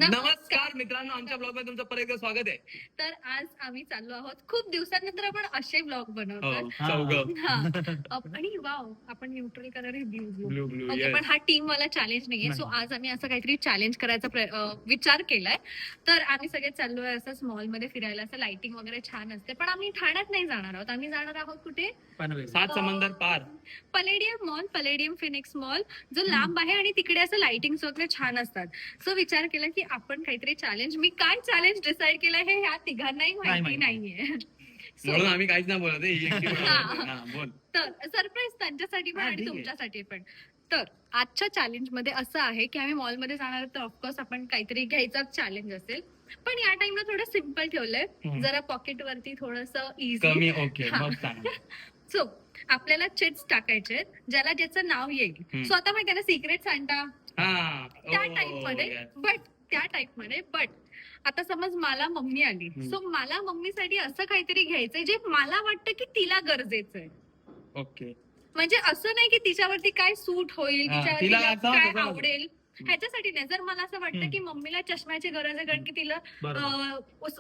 नमस्कार मित्रांनो, आमच्या ब्लॉग मध्ये तुमचं परत एकदा स्वागत आहे. तर आज आम्ही चाललो आहोत, खूप दिवसानंतर आपण असे ब्लॉग बनवतो. आणि वाव, आपण न्यूट्रल कलर हे ब्लू ओके, पण हा टीम वाला चॅलेंज नाहीये. सो आज आम्ही असं काहीतरी चॅलेंज करायचा विचार केलाय. तर आम्ही सगळे चाललोय असं मॉल मध्ये फिरायला, असं लाइटिंग वगैरे छान असते. पण आम्ही ठाण्यात नाही जाणार आहोत, आम्ही जाणार आहोत कुठे, सात समंदर पार, Palladium mall, Palladium Phoenix mall, जो लांब आहे आणि तिकडे असं लाइटिंग वगैरे छान असतात. सो विचार केला की आपण काहीतरी चॅलेंज, मी काय चॅलेंज डिसाइड केलंय हे ह्या तिघांनाही माहिती नाहीये. म्हणून आम्ही काहीच नाही बोलत बोल. तर सरप्राईज त्यांच्यासाठी पण आणि तुमच्यासाठी पण. तर आजच्या चॅलेंज मध्ये असं आहे की आम्ही मॉल मध्ये जाणार, तर ऑफकोर्स आपण काहीतरी घ्यायचा चॅलेंज असेल. पण या टाइमला थोडं सिम्पल ठेवलंय, जरा पॉकेट वरती थोडस इझी. ओके, सो आपल्याला चिट्स टाकायचे, ज्याला ज्याचं नाव येईल. सो आता माहिती ना, सिक्रेट सांटा त्या टाइप मध्ये बट आता समज मला मम्मी आली, सो मला मम्मीसाठी असं काहीतरी घ्यायचंय जे मला वाटतं की तिला गरजेचं आहे. ओके, म्हणजे असं नाही की तिच्यावरती काय सूट होईल, तिच्यावरती काय आवडेल ह्याच्यासाठी नाही. जर मला असं वाटतं की मम्मीला चष्म्याची गरज आहे कारण की तिला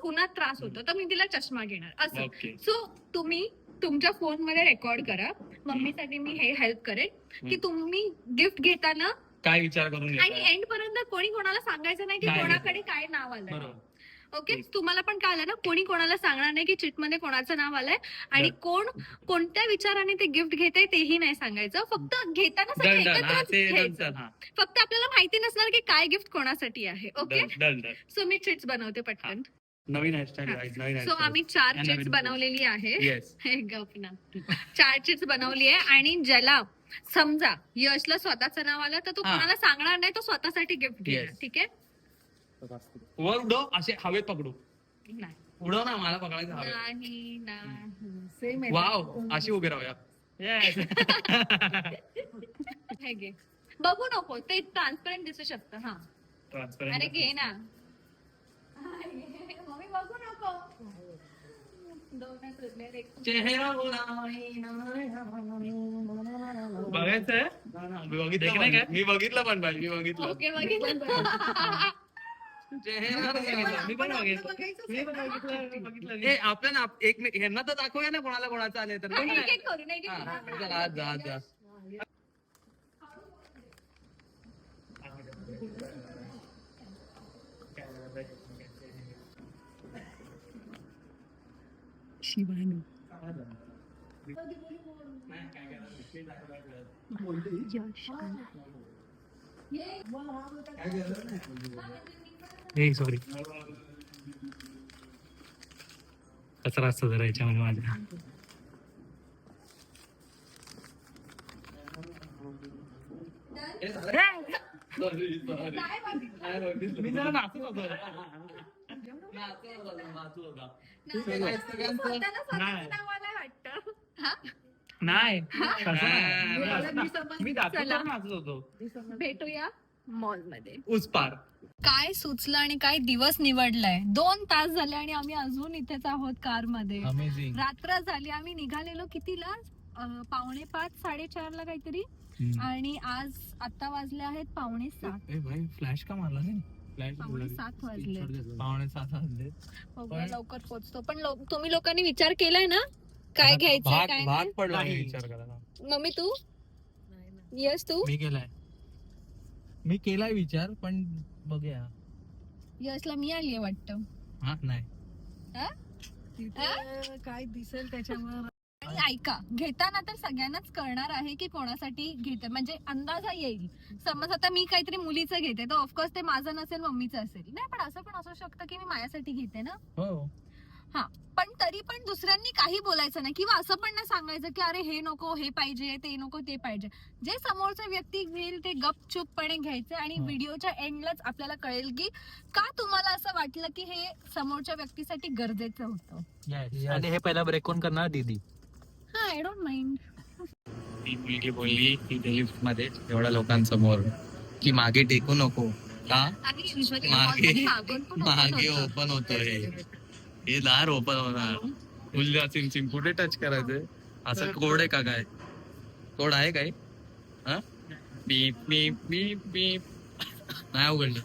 उन्हात त्रास होतो, तर मी तिला चष्मा घेणार असं. सो तुम्ही तुमच्या फोन मध्ये रेकॉर्ड करा, मम्मीसाठी मी हे हेल्प करेन की तुम्ही गिफ्ट घेताना काय विचार करून, आणि एंड पर्यंत कोणी कोणाला सांगायचं नाही की कोणाकडे काय नाव आलंय. ओके, तुम्हाला पण कळलं ना, कोणी कोणाला सांगणार नाही की चिट मध्ये कोणाचं नाव आलंय आणि कोण कोणत्या विचाराने ते गिफ्ट घेते तेही नाही सांगायचं. फक्त घेताना फक्त आपल्याला माहिती नसणार की काय गिफ्ट कोणासाठी आहे. ओके, सो मी चिट्स बनवते पटकन. नवीन हेअरस्टाईल. सो आम्ही 4 चिट्स बनवलेली आहे. 4 चिट्स बनवली आहे आणि ज्याला समजा यशला स्वतःचं नाव आलं तर तो कोणाला सांगणार नाही, तो स्वतःसाठी गिफ्ट घेणार. ठीक आहे, वर उडव, असे हवेत पकडू. नाही उडव ना, मला पकडायचं नाही. वाव, अशी उभे राहूया. हे घे, बघू नको, ते ट्रान्सपरंट दिसू शकतं. हा, अरे घे ना, मम्मी बघू नको. चेहरा बघायचंय, मी बघितलं पण बाई, मी बघितलं. ओके, बघितलं. आपल्याला एक ह्यांना तर दाखवूया ना, कोणाला कोणाचं आले तर. जा शिवानी सॉरी, कचरा असतो जरा याच्यामध्ये माझ्या. मी जरा नाचत होतो. नाही, मी नाचत होतो. भेटूया मॉल मध्ये. उस पार काय सुचलं आणि काय दिवस निवडलाय. 2 तास झाले आणि आम्ही अजून इथेच आहोत कार मध्ये. रात्र झाली, आम्ही निघालेलो कितीला, 5:45 4:30 काहीतरी, आणि आज आता वाजले आहेत 6:45. फ्लॅश का मारला नाही? 7:45 वाजले. 7:45 वाजले. लवकर पोहोचतो. पण तुम्ही लोकांनी विचार केलाय ना काय घ्यायचं काय भाग पडला विचार करायला. मम्मी तू, यश तू? मी केलाय विचार, पण बघूया. यशला मी आलीये वाटतं. नाही काय दिसेल त्याच्यावर. आणि ऐका, घेताना तर सगळ्यांनाच कळणार आहे की कोणासाठी घेते, म्हणजे अंदाजा येईल. समज आता मी काहीतरी मुलीचं घेते तर ऑफकोर्स ते माझं नसेल, मम्मीचं असेल. नाही, पण असं पण असू शकतं की मी माझ्यासाठी घेते ना. हा, पण तरी पण दुसऱ्यांनी काही बोलायचं नाही किंवा असं पण नाही सांगायचं की अरे हे नको, हे पाहिजे, ते नको, ते पाहिजे. जे समोरचा व्यक्ती घेईल ते गपचूपपणे घ्यायचं आणि व्हिडिओच्या एंडलाच आपल्याला कळेल की का तुम्हाला असं वाटलं की हे समोरच्या व्यक्तीसाठी गरजेचं होतं. आणि हे पहिला ब्रेक कोण करणार? दीदी. हा, आय डोंट माइंड. ती मुलगी बोलली तिथे लिफ्ट मध्ये एवढ्या लोकांसमोर की मागे टेकू नको का, मागे ओपन होतोय, हे दार ओपन होणार. मुलगा चिमचिम कुठे टच करायचंय, असं कोड आहे का? काय कोड आहे काय? बीप बीप बीप बीप. नाही उघडलं.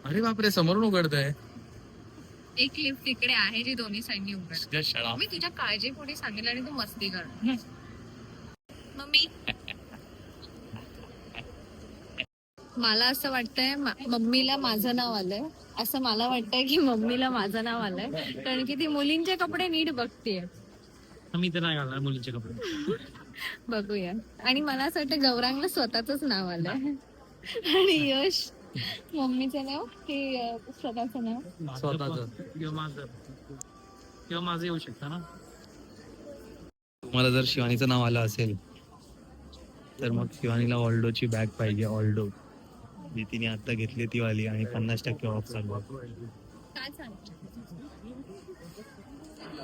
अरे बापरे, समोरून उघडतंय. एक लिफ्ट इकडे आहे जी दोन्ही साईडनी उघड. मी तुझ्या काळजीपोटी सांगितलं आणि तू मस्ती कर. मम्मी, मला असं वाटतंय मम्मीला माझं नाव आलंय. असं मला वाटतंय की मम्मीला माझं नाव आलंय, कारण की ती मुलींचे कपडे नीट बघतीये. मी तर नाही घालणार मुलींचे कपडे. बघूया. आणि मला असं वाटतं गौरांगला स्वतःच नाव आलंय आणि यश मम्मीचं नाव की स्वतःचं नाव. स्वतःचं. किंवा माझं येऊ शकतं ना. तुम्हाला जर शिवानीचं नाव आलं असेल तर मग शिवानीला ऑल्डोची बॅग पाहिजे. ऑल्डो जी तिने आता घेतली ती वाली आणि 50% ऑफ चालू आहे. काय सांगतो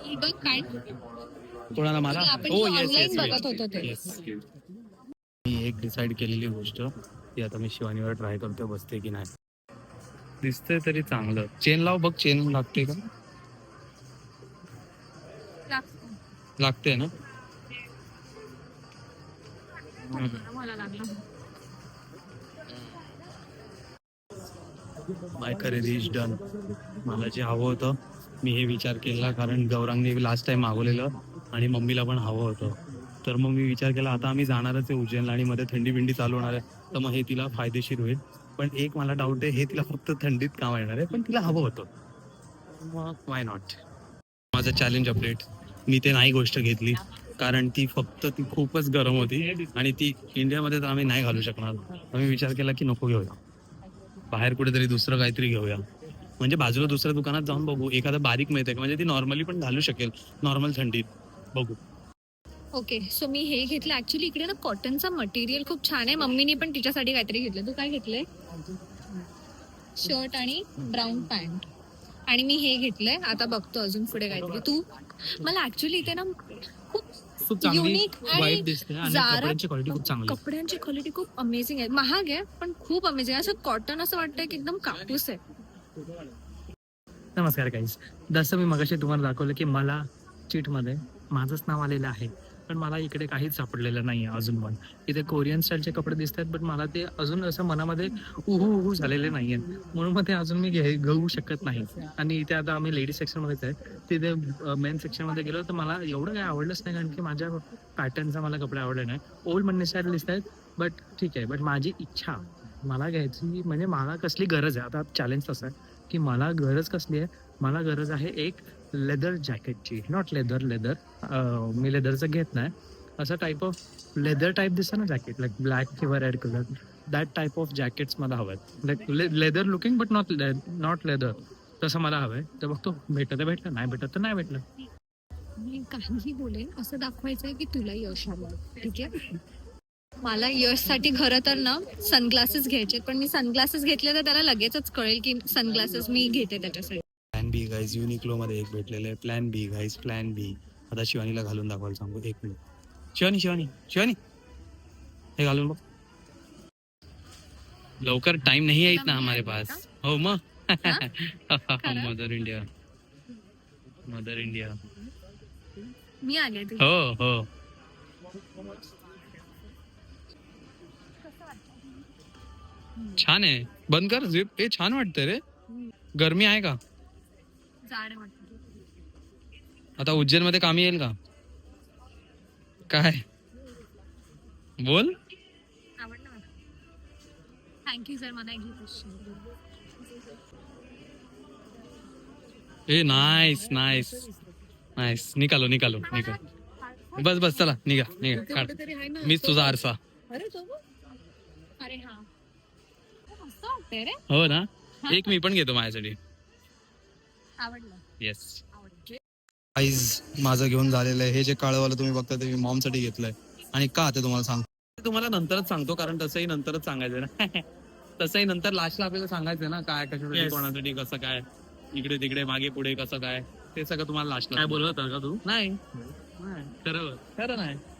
ही बघ काय कोणाला मला आपण हो ऑनलाईन बघत होतो ते. मी एक डिसाइड केलेली गोष्ट ती आता मी शिवानीवर ट्राय करतो, बसते की नाही. दिसतंय तरी चांगलं. चेन लाव बघ, चेन लागते का? लागते ना. मला लागलं. माय खरेदी इज डन. मला जे हवं होतं मी हे विचार केला, कारण गौरांगने लास्ट टाइम मागवलेलं आणि मम्मीला पण हवं होतं. तर मग मी विचार केला आता आम्ही जाणारच आहे उज्जैनला आणि मध्ये थंडी बिंडी चालू होणार आहे, तर मग हे तिला फायदेशीर होईल. पण एक मला डाऊट आहे, हे तिला फक्त थंडीत काम येणार आहे, पण तिला हवं होतं. मग वाय नॉट. माझं चॅलेंज अपडेट, मी ते नाही गोष्ट घेतली कारण ती खूपच गरम होती आणि ती इंडियामध्ये तर आम्ही नाही घालू शकणार. आम्ही विचार केला की नको घेऊया, बाहेर कुठेतरी दुसरं काहीतरी घेऊया. म्हणजे बाजूला दुसऱ्या दुकानात जाऊन बघू, एखादं बारीक मिळतंय म्हणजे ती नॉर्मली पण घालू शकेल, नॉर्मल थंडीत बघू. ओके, सो मी हे घेतलं. ऍक्च्युली इकडे ना कॉटनचा मटेरियल खूप छान आहे. मम्मीने पण तिच्यासाठी काहीतरी घेतलं. तू काय घेतलंय? शर्ट आणि ब्राऊन पॅन्ट. आणि मी हे घेतलंय. आता बघतो अजून पुढे काहीतरी. तू मला ऍक्च्युली इथे ना खूप चांगली युनिक वाईट आणि दिसते आणि Zara- कपड्यांची क्वालिटी खूप चांगली. कपड्यांची क्वालिटी खूप अमेझिंग आहे. महाग आहे पण खूप अमेझिंग आहे. असं कॉटन असं वाटतंय की एकदम कापूस आहे. नमस्कार गाईज. जसं मी मगाशी तुम्हाला दाखवलं की मला चीटमध्ये माझंच नाव आलेलं आहे, पण मला इकडे काहीच सापडलेलं नाही आहे अजून. पण इथे कोरियन स्टाईलचे कपडे दिसत आहेत, पण मला ते अजून असं मनामध्ये उहू झालेले नाही आहेत, म्हणून मग ते अजून मी घेऊ शकत नाही. आणि इथे आता आम्ही लेडीज सेक्शनमध्येच आहे. तिथे मेन सेक्शनमध्ये गेलो तर मला एवढं काही आवडलंच नाही, कारण की माझ्या पॅटर्नचा मला कपडे आवडले नाही. ओल्ड म्हणणे स्टाईल दिसत आहेत, बट ठीक आहे. बट माझी इच्छा मला घ्यायची म्हणजे मला कसली गरज आहे, आता चॅलेंज असं आहे की मला गरज कसली आहे. मला गरज आहे एक लेदर जॅकेटची. नॉट लेदर मी लेदरचं घेत नाही. असं टाईप ऑफ लेदर टाईप दिसतं ना जॅकेट, लाईक ब्लॅक किंवा red colour, that type of jackets मला हवं आहेत. Like leather looking but not leather, तसं मला हवं आहे. तर बघतो भेटलं तर भेटलं, नाही भेटत तर नाही भेटलं. मी काहीही बोलेन असं दाखवायचंय की तुला यश आलं. ठीक आहे. मला यशसाठी खरं तर ना सनग्लासेस घ्यायचे, पण मी सनग्लासेस घेतले तर त्याला लगेचच कळेल की सनग्लासेस मी घेते त्याच्यासाठी. प्लॅन बी गाईज, युनिक्लो मध्ये एक भेटलेलं आहे. प्लॅन बी गाईज, प्लॅन बी. आता शिवानीला घालून दाखवायला सांगू. एक मिनिट. शिवानी हे घालून बघ लवकर, टाइम नहीं है इतना हमारे पास. हो मग मदर इंडिया मी आले तू. हो. छान आहे. बंद कर झिप. हे छान वाटतंय रे. गरमी आहे का? जाड वाटतं. आता उज्जैन मध्ये कामी येईल का? काय बोल. आवडलं मला. Thank you sir. मला एक गिफ्ट. A nice. निकालो. बस चला निघा काढ. मीच तुझा आरसा. अरे तो बघ. अरे हा मस्त वाटतंय रे. हो ना. एक मी पण घेतो माझ्यासाठी. आवडलं. येस. गाईज, माझं घेऊन झालेलं आहे. हे जे काळवालं तुम्ही बघता ते मी मॉम साठी घेतलंय. आणि का ते तुम्हाला सांगतो, तुम्हाला नंतरच सांगतो, कारण तसंही नंतरच सांगायचं ना. तसंही नंतर लास्टला आपल्याला सांगायचं ना काय कशासाठी, कोणासाठी, कसं काय, इकडे तिकडे मागे पुढे कसं काय, ते सगळं तुम्हाला लास्टला. काय बोलत का तू? नाही खरं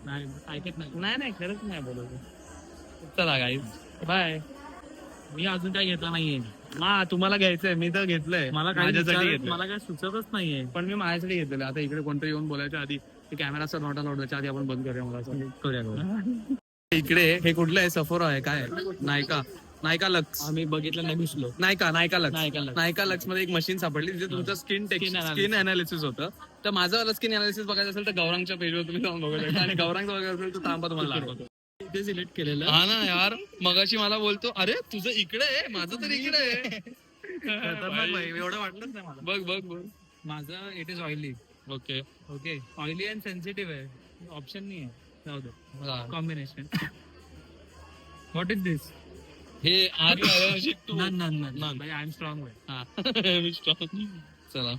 नाही ऐकत नाही. नाही खरंच नाही बोलत. चला गाईज बाय. मी अजून काय घेतलं नाहीये. तुम्हाला घ्यायचंय, मी तर घेतलंय. मला काय सुचतच नाहीये, पण मी माझ्यासाठी घेतलेलं. आता इकडे कोणतरी येऊन बोलायच्या आधी कॅमेराचा नॉट अलाउडच्या आधी आपण बंद करूया. मला असं करूया. इकडे हे कुठलं आहे? सफोरा आहे काय? नाही का? नायका लक्स आम्ही बघितलं नाही घुसलो. नायका लक्स नायका लक्स. नायका लक्स मध्ये एक मशीन सापडली तिथे तुमचं Skin analysis. स्किन अनालिसिस होतं. तर माझं स्किन अनालिसिस बघायचं असेल तर गौरांगच्या पेजवर तुम्ही जाऊन बघू शकता आणि गौरांगचं बघायचं असेल तर तांबा तुम्हाला दाखवतो. ते सिलेक्ट केलेलं. हा ना यार मगाशी मला बोलतो अरे तुझं इकडे आहे माझं तर इकडे आहे. खतरनाक भाई, एवढं वाटलंच नाही मला. बघ माझं it is oily. Okay okay, oily and sensitive आहे, ऑप्शन नाही आहे. जाऊ दे, कॉम्बिनेशन. व्हॉट इज दिस? हे आर्य तू नन भाई, आय एम स्ट्रॉंग भाई. मी strong. चला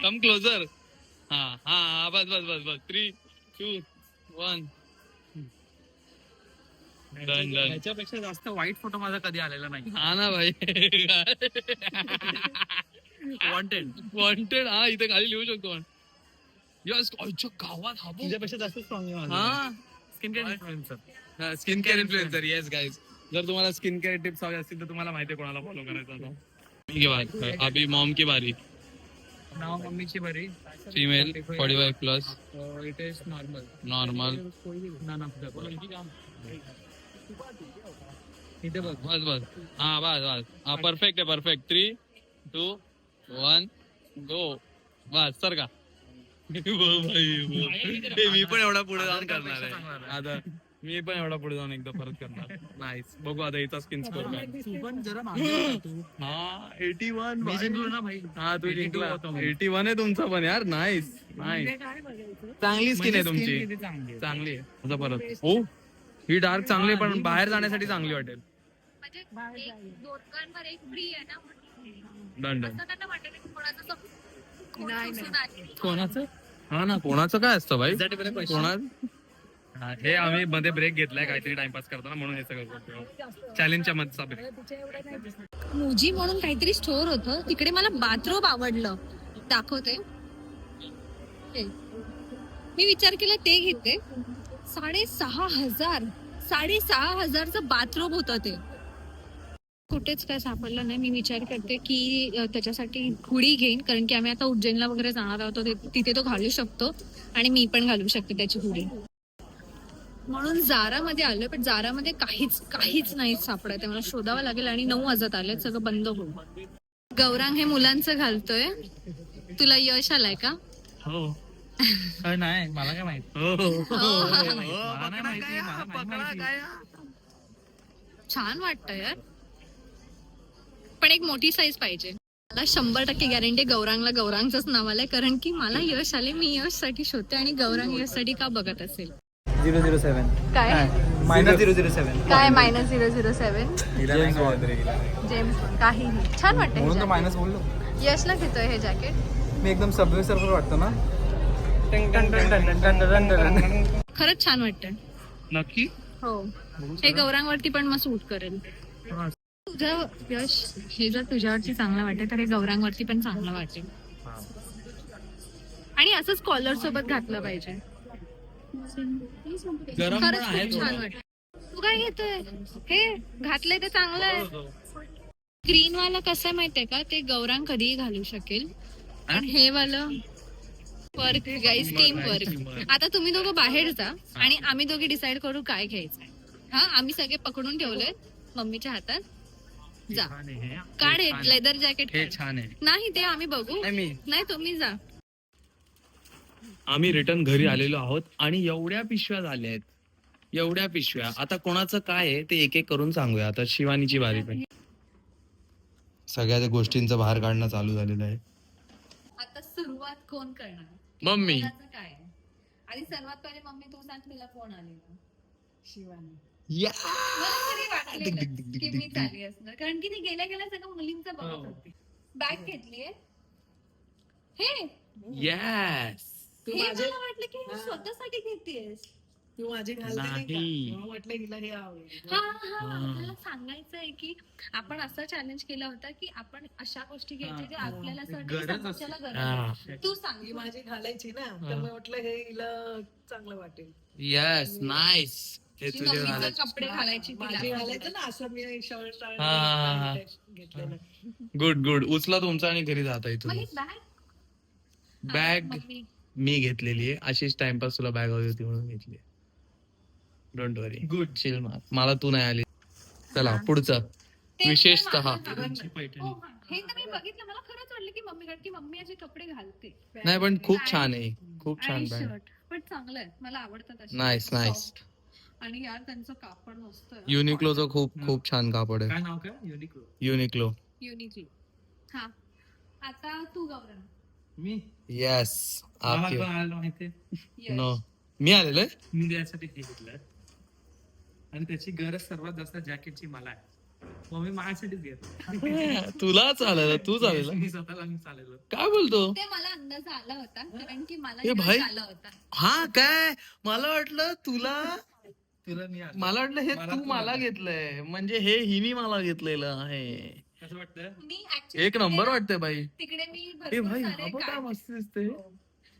कम क्लोजर. हा बस 3, 2, 1 डन. ह्याच्यापेक्षा जास्त वाईट फोटो माझा कधी आलेला नाही. हा ना भाई वॉन्टेड. हा इथे खाली लिहू शकतो पण यस गावात हा तुझ्यापेक्षा जास्त स्ट्रॉंग आहे. हा skin care influencer. Skin care influencer. Yes guys, जर तुम्हाला स्किन केअर टिप्स हवे असतील तर तुम्हाला माहिती आहे कोणाला फॉलो करायचं आता. अभी मॉम की बारी. नाव मम्मीची बरी. Female 45+. It is normal. None of the. इथे बघ. बस हा परफेक्ट आहे. 3, 2, 1 गो. बस सर का मी पण एवढा पुढे जाऊन करणार आहे आता. मी पण एवढा पुढे जाऊन एकदा परत करणार. नाईस. बघू आता याचा स्किन स्कोर काय. तू पण जरा मागे तू. हा 81. मी जिंकलो ना भाई. हा तू 82 जिंकला. होतो मी. 81 आहे तुमचा पण यार. नाईस. चांगली स्किन आहे तुमची. किती चांगली आहे. चांगली आहे. आता परत हो ही डार्क चांगली आहे पण बाहेर जाण्यासाठी चांगली वाटेल. म्हणजे एक दोघांवर एक फ्री आहे ना म्हणून. डन असं त्यांना वाटेल की कोणाचं असं कोण सुसून आली. कोणाचं? हा ना कोणाचं काय असतं भाई. Is that even a question? कोणा हे आम्ही मध्ये ब्रेक घेतलाय काहीतरी टाइमपास करताना म्हणून हे सगळं करतो. चॅलेंजच्या मधचा ब्रेक. मुजी म्हणून काहीतरी स्टोर होतं तिकडे. मला बाथरूम आवडलं, दाखवते. हे. मी विचार केला ते घेते. 6,500चं बाथरूम होतं ते. कुठेच काय सापडलं नाही. मी विचार करते की त्याच्यासाठी हुडी घेईन, कारण की आम्ही आता उज्जैनला वगैरे जाणार आहोत. तिथे तो घालू शकतो आणि मी पण घालू शकते त्याची हुडी. म्हणून जारामध्ये आलोय, पण जारामध्ये काहीच नाही सापडत. मला शोधावं लागेल. आणि 9 वाजत आले, सगळं बंद होईल. गौरांग हे मुलांचं घालतोय. तुला यश आलाय का? हो. नाही मला काय माहित. मला नाही माहिती. छान वाटतं यार, पण एक मोठी साईज पाहिजे. मला 100% गॅरंटी गौरांगला गौरांगचंच नाव आलंय, कारण की मला यश आले. मी यश साठी शोधते आणि गौरांग यश साठी का बघत असेल. 007 काय -007 काय -007 जेम्स बॉन्ड काहीही छान वाटतं. म्हणून तर मायनस बोललो. यशला घेतोय हे जॅकेट. मी एकदम सबवे सर्फर वाटतो ना. खरंच छान वाटतं. नक्की. हो, हे गौरांगवरती पण मग सूट करेल. तुझं यश हे जर तुझ्यावरती चांगलं वाटेल तर हे गौरांगवरती पण चांगलं वाटेल. आणि असंच कॉलर सोबत घातलं पाहिजे. खरंच खूप छान वाटत. तू काय घेतोय? हे घातलंय ते चांगलं आहे. ग्रीन वाला कसं आहे माहितीये का, ते गौरांग कधीही घालू शकेल. आणि हे वालं वर्क गाईज, टीम वर्क. आता तुम्ही दोघं बाहेर जा आणि आम्ही दोघे डिसाइड करू काय घ्यायचंय. हा, आम्ही सगळे पकडून ठेवले मम्मीच्या हातात. जा काढ हे लेदर जॅकेट. हे छान आहे. नाही ते आम्ही बघू. नाही तुम्ही जा. आम्ही रिटर्न घरी आलेलो आहोत आणि एवढ्या पिशव्या झाल्या आहेत. एवढ्या पिशव्या. आता कोणाचं काय आहे ते एक एक करून सांगूया. आता शिवानीची बारी पण. सगळ्या त्या गोष्टींचं बाहेर काढणं चालू झालेलं आहे. आता सुरुवात कोण करणार? मम्मी. मुलाचं काय आहे? आणि सर्वात पहिले मम्मी तू सांग, तुला फोन आलेला. शिवानी. या मला कधी वाटलेलं की मी चालली असणार, कारण की ती गेल्या सगळं मुलींचं बघत होती. बॅग घेतलीये. हे येस. हे मला वाटलं की हे स्वतःसाठी घेतेस. तू माझी नाही. म्हटलं हिला हे आवडेल. हा मला सांगायचं आहे की आपण असं चॅलेंज केला होता की आपण अशा गोष्टी घ्यायच्या जे आपल्याला असं वाटतं की गरज समोरच्याला गरज हा. आहे. तू सांग. ही माझी घालायची ना, त्यामुळे म्हटलं हे हिला चांगलं वाटेल. Yes nice. हे ती तुझे मम्मीचं कपडे घालायची माझी तिला. घालायचं ना, असं मी शर्ट हा. घेतलेलं. गुड. उचला तुमचा आणि घरी जाता मग इथून. ही बॅग बॅग मम्मी. मी घेतलेली आहे. अशीच टाइमपास तुला बॅग हवी होती म्हणून घेतली. Don't worry. गुड. चिल. मला तू नाही आली. चला पुढचं ते विशेषतः मला हो, हा. हे तर मी बघितलं, मला खरंच वाटलं की मम्मी, कारण की मम्मी असे कपडे घालते. नाही पण खूप छान आहे, खूप छान आणि ब्रँड. शर्ट पण चांगलं आहे, मला आवडतात असे. Nice nice. Soft. आणि यार त्यांचं कापड मस्त आहे. युनिक्लोचं खूप खूप छान कापड आहे. काय नाव काय युनिक्लो? युनिक्लो. युनिकली. हा, आता तू गौरव. मी येस. मला पण आलेलो माहिती Yes. नो मी आलेलो आहे. मी त्यासाठी हे घेतलं आणि त्याची गरज सर्वात जास्त जॅकेटची मला आहे. मग मी माझ्यासाठीच घेतलं. तुलाच आलेलं, तूच आलेला. मी स्वतःला मी चालेलो. काय बोलतो? ते मला अंदाज आला होता, कारण की मला ए यश भाई. आला होता. हा काय मला वाटलं तुला, तुला मी आलो. मला वाटलं हे मला तू तू मला आला. घेतलंय, म्हणजे हे हिनी मला घेतलेलं आहे. कसं वाटतं? मी actually एक नंबर तिकडे- वाटतंय बाई. तिकडे मी ए भरपूर भाई सारे हा बघ काय काढ- मस्त दिसते. हो.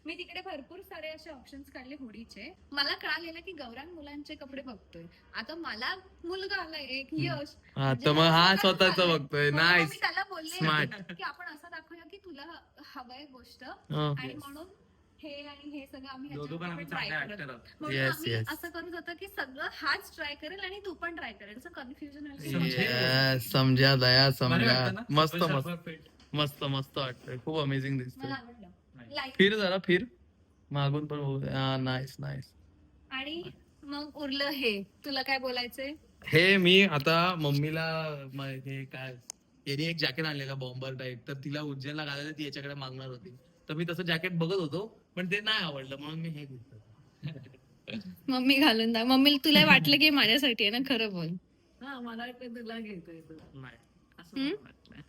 मी तिकडे भरपूर सारे असे ऑप्शन्स काढले हुडीचे. मला कळालेलं की गौरांग मुलांचे कपडे बघतोय. आता मला मुलगा आलाय एक, यश. हा तर मग हा स्वतःच बघतोय. म्हणून मग नाईस. मी त्याला बोलले Smart. की आपण असं दाखवूया की तुला हवंय गोष्ट, हा. आणि म्हणून हे आणि हे सगळं आम्ही दोघं पण आम्ही ट्राय चांगले करत ऍक्टर आहोत. म्हणून Yes, आम्ही yes. असं करत होतो की सगळं हाच ट्राय करेल आणि तू पण ट्राय करेल, असं कन्फ्युजन Yes, समजा दया बरं समजा. वाटतं ना? मस्त Super मस्त perfect. मस्त मस्त वाटतंय. खूप अमेझिंग दिसतंय. मला आवडलं. Like. फिर जरा फिर मागून पण बघू. हा नाईस नाईस. आणि मग उरलं हे, तुला काय बोलायचंय? हे मी आता मम्मीला हे काय यांनी एक जॅकेट आणलेलं बॉम्बर टाईप, तर तिला उज्जैनला घालायला ती याच्याकडे मागणार होती. तर मी तसं जॅकेट बघत होतो पण ते नाही आवडलं म्हणून मी हे घेतलं. मम्मी घालून दाख. मम्मी तुला वाटलं की माझ्यासाठी आहे ना, खरं बोल. हा मला वाटतं तुला घेतोय तो. नाही असं वाटलं.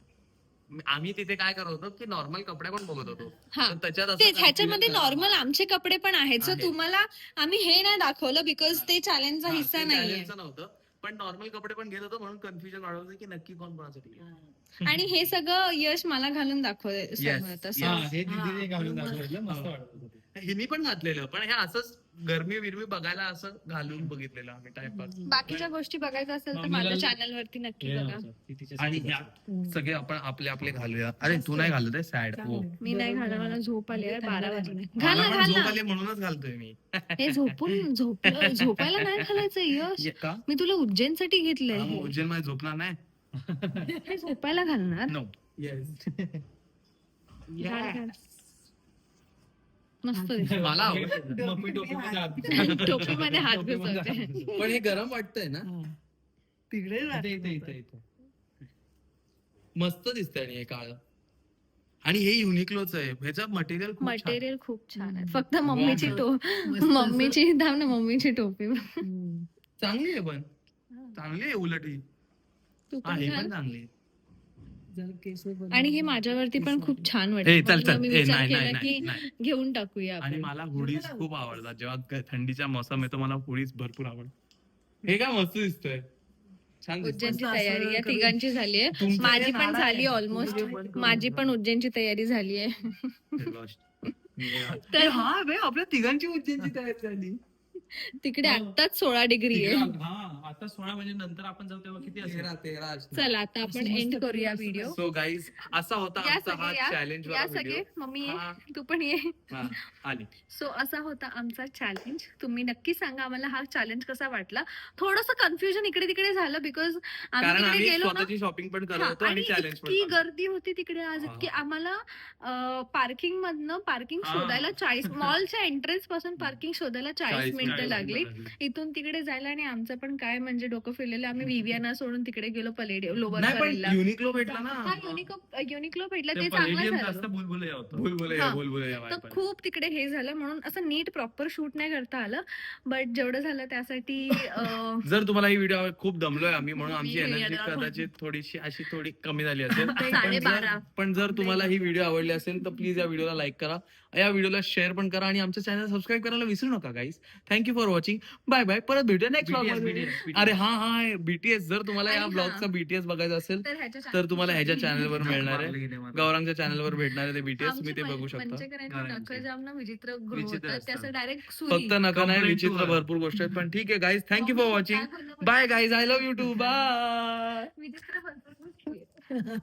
आम्ही तिथे काय करत होतो की नॉर्मल कपडे पण बघत होतो. हा. तर त्याच्यात असं तेच, ह्याच्यामध्ये confusion झालं. नॉर्मल आमचे कपडे पण आहेत. सो आहे. तुम्हाला आम्ही हे नाही दाखवलं बिकॉज ते चॅलेंजचा हा, हिस्सा ते नाहीये. challenge चं नव्हतं पण नॉर्मल कपडे पण घेत होतो म्हणून कन्फ्युजन वाढवलं की नक्की कोण कोणासाठी घेईल. आणि हे सगळं यश मला घालून दाखवलंय समोर तसं. हा, हे दीदीने घालून दाखवलं मस्त हा. वाटत होतं. हिनी पण घातलेलं पण हे असंच गरमी बिरमी बघायला असं घालून बघितलेलं आम्ही टाइमपास. बाकीच्या गोष्टी बघायचं असेल तर मम्मीला- माझ्या चॅनल वरती नक्की हे बघा. नव्हतं. ती तिच्यासाठी आणि ह्या सगळे आपण आपले आपले घालूया. अरे तू नाही घालत आहे सॅड. हो मी नाही घाला, मला झोप आली आहे, 12 वाजले. घाल मला ना पण घाल झोप ना. आली म्हणूनच घालतोय मी. हे झोपायला नाही घालायचं यश. का मी तुला उज्जैनसाठी घेतलंय हे. उज्जैन मध्ये झोपणार नाही. हे झोपायला घालणार. नो. येस. घाल, घाल. मस्त दिसतं. मला आवडतं. मम्मी टोपीमध्ये हात घुसवते. टोपीमध्ये हात टोपीमध्ये घुसवते. हात घुसवते. पण हे गरम वाटतंय ना. तिकडे इथे, इथे, इथे, इथे. मस्त दिसतंय आणि हे काळ. आणि हे युनिक्लोच आहे. ह्याचं मटेरियल मटेरियल खूप छान आहे. फक्त मम्मीची मम्मीची थांब ना, मम्मीची टोपी. चांगली आहे पण चांगली आहे उलट ही. तू हा पण हे घाल. पण चांगली आहे. जर केस आणि हे माझ्यावरती पण खूप छान ए, वाटतं. चल, म्हणून चल. मी ए, विचार नाही, केला नाही, की नाही. घेऊन टाकूया आणि आपण. मला हुडीज खूप आवडतात. जेव्हा थंडीचा मोसम येतो मला हुडीज भरपूर आवडतात. हे काय मस्त दिसतोय. छान दिसतंय. उज्जैनची तयारी या तिघांची झाली आहे. तुमचं माझी हे पण नारळ झाली आहे. ऑलमोस्ट. माझी पण उज्जैनची तयारी झाली आहे. तर हा बे आपल्या तिघांची उज्जैनची तयारी झाली. तिकडे आत्ताच 16 डिग्री आहे. हा आता 16 म्हणजे नंतर आपण जाऊ तेव्हा किती असेल? 13 चल आता आपण एंड करूया व्हिडिओ. सो गाईज असा होता या आमचा हा सगळे चॅलेंज या सगळे. मम्मी ये, हा. तू पण ये. आली. सो असा होता आमचा चॅलेंज. तुम्ही नक्की सांगा आम्हाला हा चॅलेंज कसा वाटला. थोडंसं कन्फ्युजन इकडे तिकडे झालं बिकॉज आम्ही कारण तिकडे आम्ही गेलो ना. स्वतःची शॉपिंग पण करत हा, होतो आणि आणि चॅलेंज पण इतकी करत गर्दी होती तिकडे आज, हा. की आम्हाला पार्किंग मधनं पार्किंग हा. शोधायला 40 मॉलच्या एंट्रन्स पासून पार्किंग शोधायला 40 मिनिटं मिनिटं लागली. लागली. इथून तिकडे जायला. आणि आमचं पण काय म्हणजे डोकं फिरलेलं. आम्ही विवियाना सोडून तिकडे गेलो पलेडियम लोवर नाही पण करेलला. युनिक्लो भेटला ना. हा युनिक्लो भेटला, ते ते चांगलं Palladium झालं. जास्त बुलबुलया होतं. भूलभुलैया हा. भूलभुलैया तर खूप तिकडे हे झालं म्हणून असं नीट प्रॉपर शूट नाही करता आलं. बट जेवढं झालं त्यासाठी जर तुम्हाला ही व्हिडिओ खूप दमलोय आम्ही म्हणून आमची मी एनर्जी येणार. कदाचित थोडीशी अशी थोडी कमी झाली असेल. 12:30. पण जर तुम्हाला ही व्हिडिओ आवडली असेल तर प्लीज या व्हिडिओला लाईक करा, या व्हिडिओला शेअर पण करा आणि आमच्या चॅनल सबस्क्राईब करायला विसरू नका guys. Thank you for watching. Bye bye. परत भेटूया नेक्स्ट ब्लॉग. अरे हा बीटीएस जर तुम्हाला या आणि ब्लॉगचा हा. बीटीएस बघायचा असेल तर ह्याच्या तर तुम्हाला ह्याच्या चॅनलवर मिळणार आहे. गौरांगच्या चॅनलवर भेटणार आहे ते बीटीएस. आमची तुम्ही ते बघू शकता. पंचकरांची नखं जाम ना विचित्र ग्रो विचित्र होतात. असतात. त्याचं डायरेक्ट फक्त नका नाही, Complaint विचित्र to her. भरपूर गोष्ट आहेत. पण ठीक आहे guys. Thank you for watching. Bye guys. I love you too. Bye. विचित्र भरपूर गोष्टी आहेत.